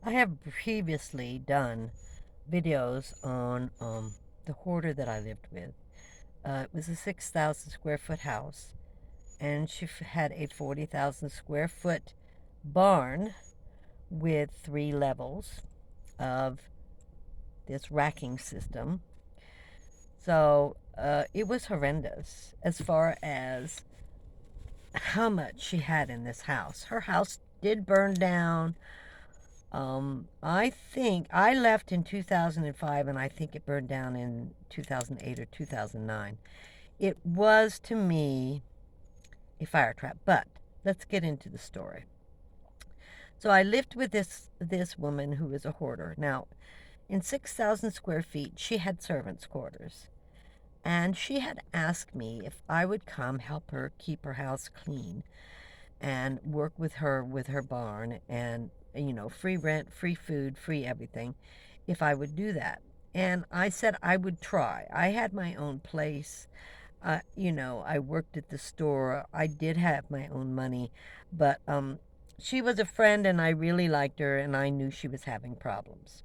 I have previously done videos on the hoarder that I lived with. It was a 6,000 square foot house, and she had a 40,000 square foot barn with 3 levels of this racking system. So it was horrendous as far as how much she had in this house. Her house did burn down. I think I left in 2005, and I think it burned down in 2008 or 2009. It was to me a fire trap, but let's get into the story. So I lived with this woman who is a hoarder. Now, in 6,000 square feet, she had servants' quarters, and she had asked me if I would come help her keep her house clean and work with her barn, and free rent, free food, free everything, if I would do that. And I said I would try. I had my own place. I worked at the store. I did have my own money, but she was a friend, and I really liked her, and I knew she was having problems.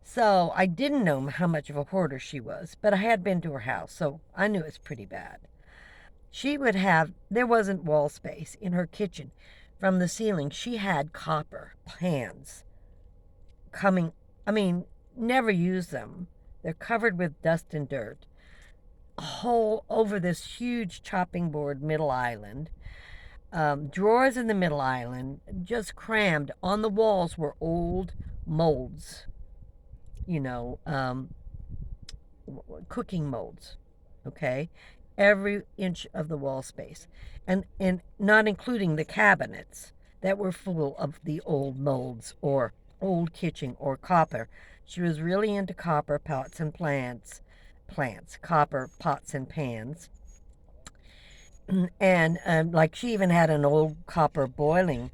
So I didn't know how much of a hoarder she was, but I had been to her house, so I knew it was pretty bad. There wasn't wall space in her kitchen. From the ceiling, she had copper pans coming, I mean, never use them. They're covered with dust and dirt. A hole over this huge chopping board middle island. Drawers in the middle island, just crammed. On the walls were old molds, you know, um, cooking molds, okay? Every inch of the wall space, and not including the cabinets that were full of the old molds or old kitchen or copper. She was really into copper pots and copper pots and pans. And like she even had an old copper boiling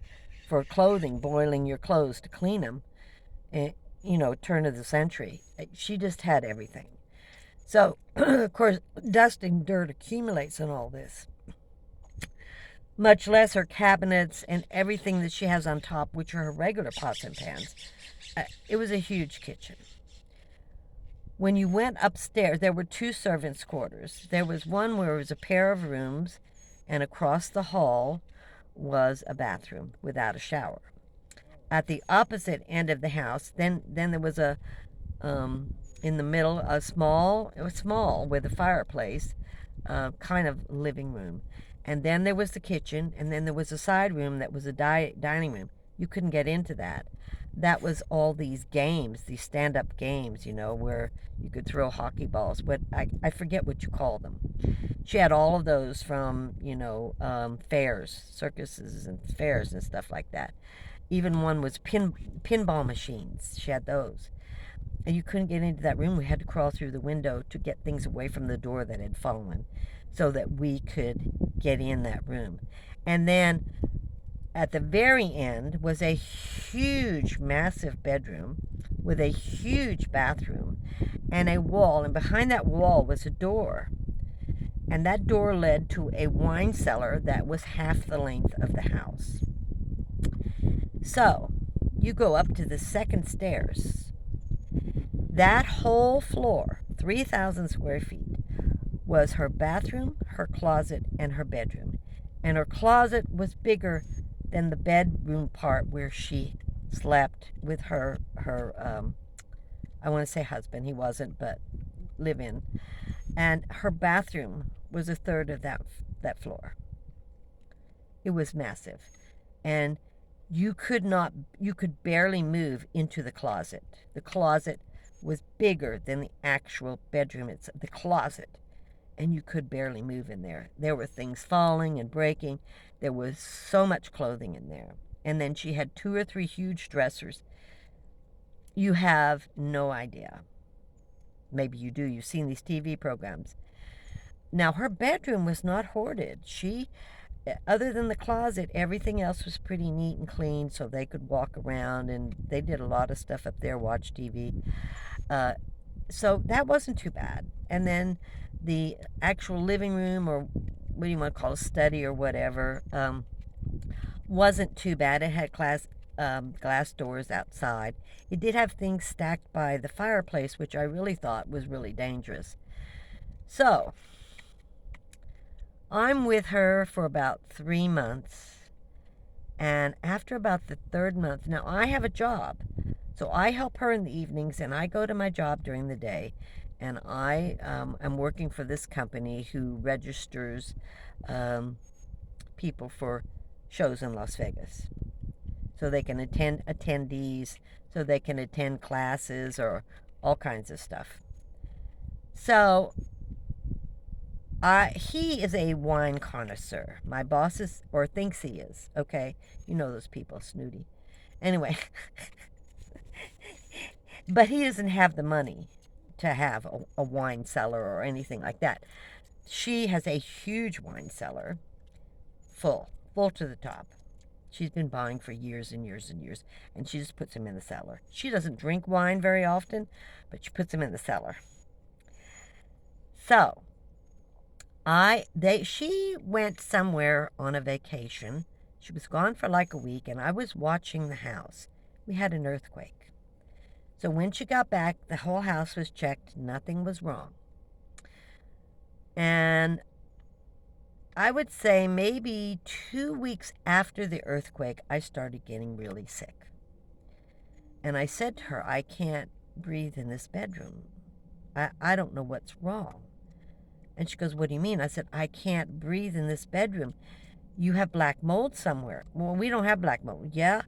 for clothing, boiling your clothes to clean them. eh, turn of the century. She just had everything. So, of course, dust and dirt accumulates in all this, much less her cabinets and everything that she has on top, which are her regular pots and pans. It was a huge kitchen. When you went upstairs, there were two servants' quarters. There was one where it was a pair of rooms, and across the hall was a bathroom without a shower. At the opposite end of the house, then there was in the middle, it was small, with a fireplace, kind of living room. And then there was the kitchen, and then there was a side room that was a dining room. You couldn't get into that. That was all these games, these stand-up games, where you could throw hockey balls. But I forget what you call them. She had all of those from, fairs, circuses and fairs and stuff like that. Even one was pinball machines. She had those. And you couldn't get into that room. We had to crawl through the window to get things away from the door that had fallen so that we could get in that room. And then at the very end was a huge, massive bedroom with a huge bathroom and a wall. And behind that wall was a door. And that door led to a wine cellar that was half the length of the house. So you go up to the second stairs. That whole floor, 3,000 square feet, was her bathroom, her closet, and her bedroom. And her closet was bigger than the bedroom part where she slept with her I want to say husband, he wasn't, but live-in. And her bathroom was a third of that floor. It was massive. And you could barely move into the closet. The closet was bigger than the actual bedroom. It's the closet, and you could barely move in there. There were things falling and breaking. There was so much clothing in there. And then she had 2 or 3 huge dressers. You have no idea. Maybe you do. You've seen these TV programs. Now, her bedroom was not hoarded. Other than the closet, everything else was pretty neat and clean, so they could walk around, and they did a lot of stuff up there, watch TV. So that wasn't too bad. And then the actual living room, or what do you want to call a study or whatever, wasn't too bad. It had glass doors outside. It did have things stacked by the fireplace, which I really thought was really dangerous. So, I'm with her for about 3 months. And after about the third month, now I have a job. So I help her in the evenings and I go to my job during the day. And I am working for this company who registers um, people for shows in Las Vegas. So they can attend attendees, so they can attend classes or all kinds of stuff. So he is a wine connoisseur. My boss is, or thinks he is, okay? You know those people, snooty. Anyway, but he doesn't have the money to have a wine cellar or anything like that. She has a huge wine cellar, full to the top. She's been buying for years and years and years, and she just puts them in the cellar. She doesn't drink wine very often, but she puts them in the cellar. So, she went somewhere on a vacation. She was gone for like a week, and I was watching the house. We had an earthquake. So when she got back, the whole house was checked. Nothing was wrong. And I would say maybe 2 weeks after the earthquake, I started getting really sick. And I said to her, I can't breathe in this bedroom. I don't know what's wrong. And she goes, what do you mean? I said, I can't breathe in this bedroom. You have black mold somewhere. Well, we don't have black mold. Yeah,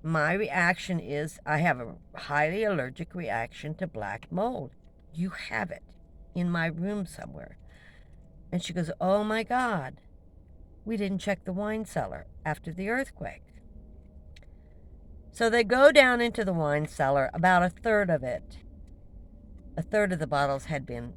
my reaction is I have a highly allergic reaction to black mold. You have it in my room somewhere. And she goes, oh my God, we didn't check the wine cellar after the earthquake. So they go down into the wine cellar, about a third of the bottles had been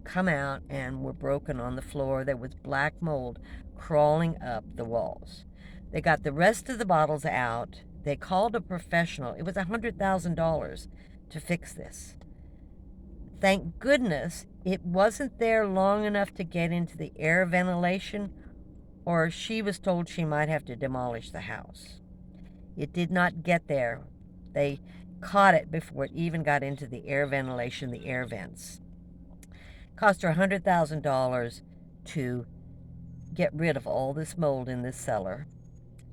come out and were broken on the floor. There was black mold crawling up the walls. They got the rest of the bottles out. They called a professional. It was $100,000 to fix this. Thank goodness it wasn't there long enough to get into the air ventilation, or she was told she might have to demolish the house. It did not get there. They caught it before it even got into the air ventilation, the air vents. Cost her $100,000 to get rid of all this mold in this cellar.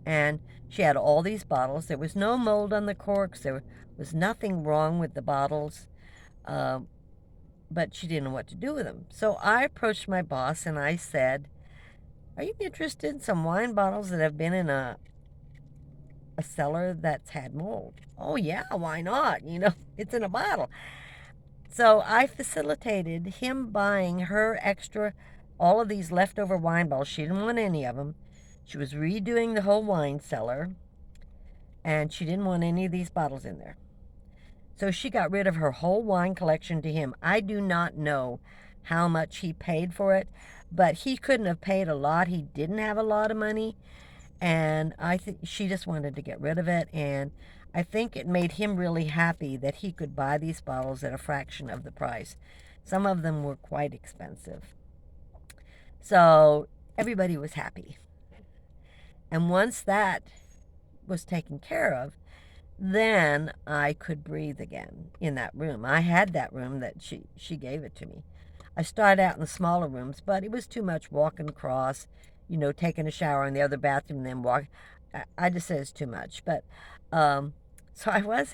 And she had all these bottles. There was no mold on the corks. There was nothing wrong with the bottles. But she didn't know what to do with them. So I approached my boss and I said, are you interested in some wine bottles that have been in a cellar that's had mold? Oh, yeah, why not? It's in a bottle. So I facilitated him buying her all of these leftover wine bottles. She didn't want any of them. She was redoing the whole wine cellar, and she didn't want any of these bottles in there. So she got rid of her whole wine collection to him. I do not know how much he paid for it, but he couldn't have paid a lot. He didn't have a lot of money, and I think she just wanted to get rid of it, and I think it made him really happy that he could buy these bottles at a fraction of the price. Some of them were quite expensive. So everybody was happy. And once that was taken care of, then I could breathe again in that room. I had that room that she gave it to me. I started out in the smaller rooms, but it was too much walking across, taking a shower in the other bathroom and then walk. I just said it's too much. But so I was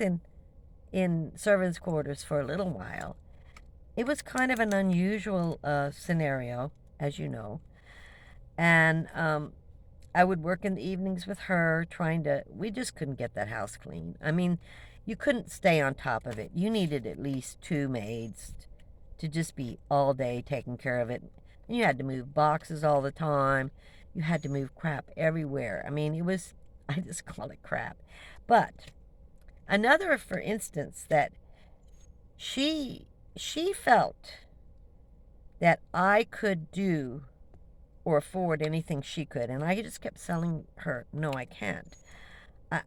in servants' quarters for a little while. It was kind of an unusual scenario, as you know. And I would work in the evenings with her we just couldn't get that house clean. I mean, you couldn't stay on top of it. You needed at least 2 maids to just be all day taking care of it. And you had to move boxes all the time. You had to move crap everywhere. I mean, I just call it crap. But another, for instance, that she felt that I could do or afford anything she could, and I just kept telling her, no, I can't.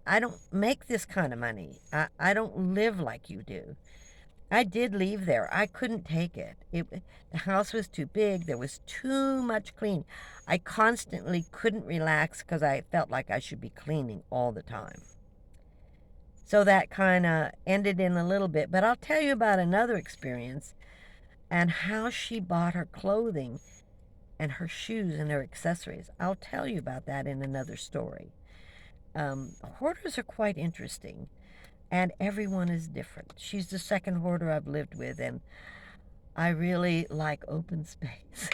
I don't make this kind of money. I don't live like you do. I did leave there. I couldn't take it. The house was too big. There was too much cleaning. I constantly couldn't relax because I felt like I should be cleaning all the time. So that kind of ended in a little bit. But I'll tell you about another experience and how she bought her clothing and her shoes and her accessories. I'll tell you about that in another story. Hoarders are quite interesting, and everyone is different. She's the second hoarder I've lived with, and I really like open space.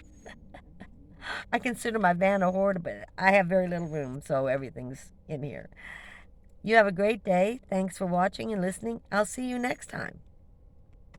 I consider my van a hoarder, but I have very little room, so everything's in here. You have a great day. Thanks for watching and listening. I'll see you next time.